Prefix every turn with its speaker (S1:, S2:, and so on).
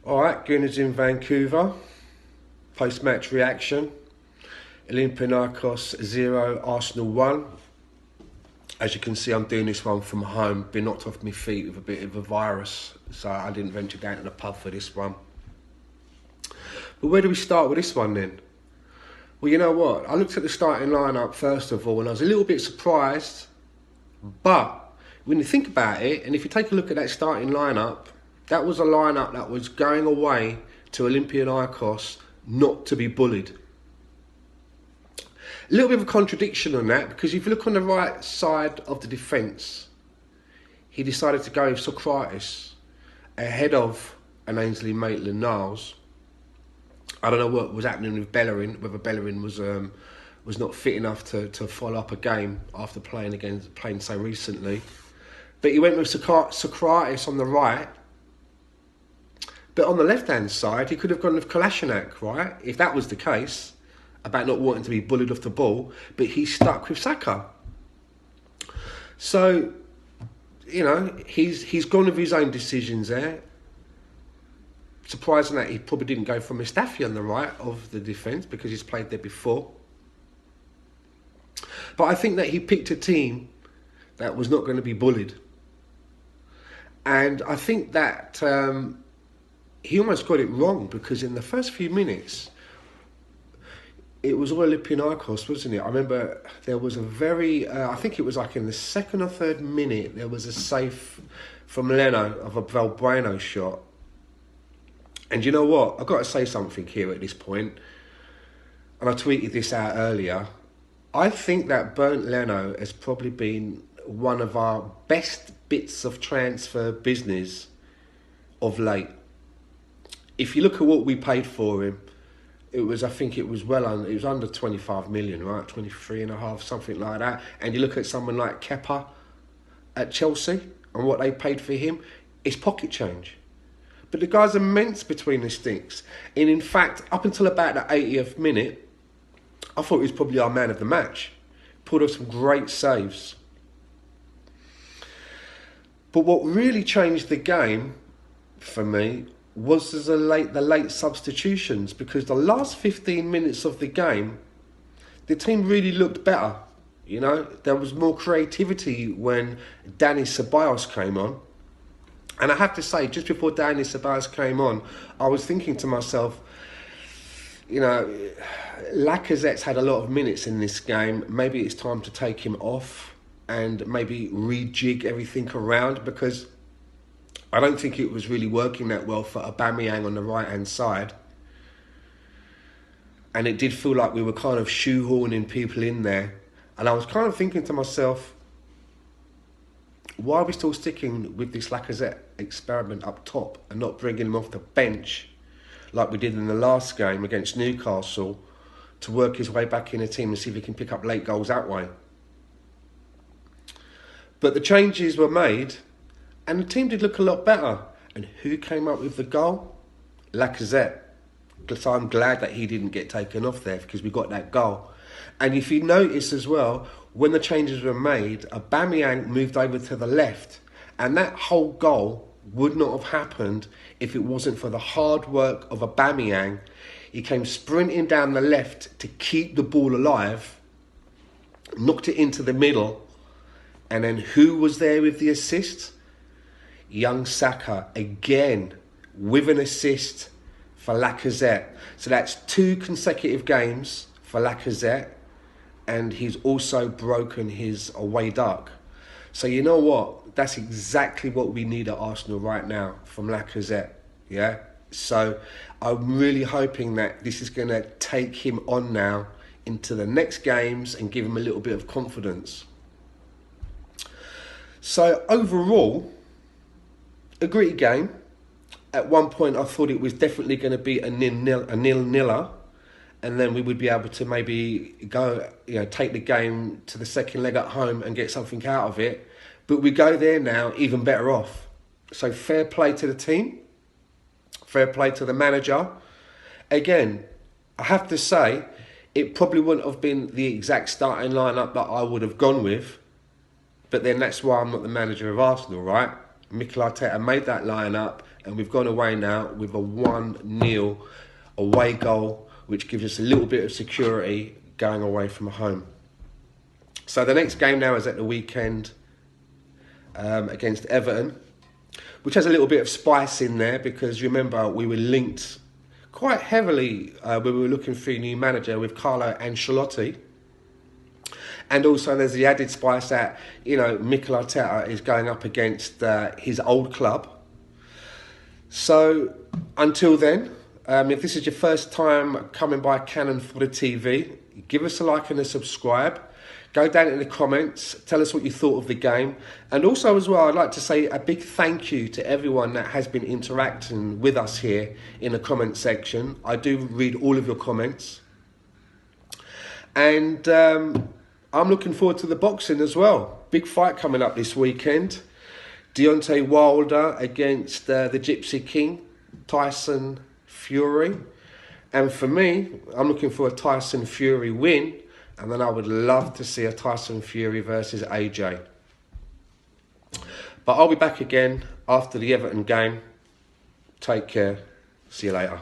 S1: Alright, Gooners in Vancouver. Post-match reaction. Olympiakos 0, Arsenal 1. As you can see, I'm doing this one from home. Been knocked off my feet with a bit of a virus, so I didn't venture down to the pub for this one. But where do we start with this one then? Well, you know what? I looked at the starting lineup first of all, and I was a little bit surprised. But when you think about it, and if you take a look at that starting lineup, that was a lineup that was going away to Olympiakos not to be bullied. A little bit of a contradiction on that, because if you look on the right side of the defence, he decided to go with Socrates ahead of an Ainsley Maitland-Niles. I don't know what was happening with Bellerin, whether Bellerin was not fit enough to follow up a game after playing so recently. But he went with Socrates on the right. But on the left-hand side, he could have gone with Kolasinac, right? If that was the case, about not wanting to be bullied off the ball, but he stuck with Saka. So, you know, he's gone with his own decisions there. Surprising that he probably didn't go for Mustafi on the right of the defence because he's played there before. But I think that he picked a team that was not going to be bullied. And I think that he almost got it wrong, because in the first few minutes, it was all Olympiakos, wasn't it? I remember there was a very, I think it was like in the second or third minute, there was a save from Leno of a Valbuena shot. And you know what? I've got to say something here at this point, and I tweeted this out earlier. I think that Bernd Leno has probably been one of our best bits of transfer business of late. If you look at what we paid for him, I think it was under 25 million, right? 23 and a half, something like that. And you look at someone like Kepa at Chelsea and what they paid for him, it's pocket change. But the guy's immense between the sticks. And in fact, up until about the 80th minute, I thought he was probably our man of the match. Pulled off some great saves. But what really changed the game for me was the late substitutions, because the last 15 minutes of the game, the team really looked better. You know, there was more creativity when Dani Ceballos came on. And I have to say, just before Dani Ceballos came on, I was thinking to myself, you know, Lacazette's had a lot of minutes in this game. Maybe it's time to take him off and maybe rejig everything around, because I don't think it was really working that well for Aubameyang on the right-hand side. And it did feel like we were kind of shoehorning people in there. And I was kind of thinking to myself, why are we still sticking with this Lacazette experiment up top and not bringing him off the bench like we did in the last game against Newcastle to work his way back in the team and see if he can pick up late goals that way? But the changes were made, and the team did look a lot better. And who came up with the goal? Lacazette. So I'm glad that he didn't get taken off there, because we got that goal. And if you notice as well, when the changes were made, Aubameyang moved over to the left. And that whole goal would not have happened if it wasn't for the hard work of Aubameyang. He came sprinting down the left to keep the ball alive, knocked it into the middle. And then who was there with the assist? Young Saka, again, with an assist for Lacazette. So that's 2 consecutive games for Lacazette. And he's also broken his away duck. So you know what? That's exactly what we need at Arsenal right now from Lacazette. Yeah? So I'm really hoping that this is going to take him on now into the next games and give him a little bit of confidence. So overall, a gritty game. At one point, I thought it was definitely going to be a nil-niller, and then we would be able to maybe go, take the game to the second leg at home and get something out of it. But we go there now even better off. So fair play to the team, fair play to the manager. Again, I have to say, it probably wouldn't have been the exact starting lineup that I would have gone with. But then that's why I'm not the manager of Arsenal, right? Mikel Arteta made that lineup, and we've gone away now with a 1-0 away goal, which gives us a little bit of security going away from home. So the next game now is at the weekend against Everton, which has a little bit of spice in there, because remember we were linked quite heavily when we were looking for a new manager with Carlo Ancelotti. And also there's the added spice that, you know, Mikel Arteta is going up against his old club. So until then, if this is your first time coming by Cannon for the TV, give us a like and a subscribe. Go down in the comments, tell us what you thought of the game. And also as well, I'd like to say a big thank you to everyone that has been interacting with us here in the comment section. I do read all of your comments. And I'm looking forward to the boxing as well. Big fight coming up this weekend. Deontay Wilder against the Gypsy King, Tyson Fury. And for me, I'm looking for a Tyson Fury win. And then I would love to see a Tyson Fury versus AJ. But I'll be back again after the Everton game. Take care. See you later.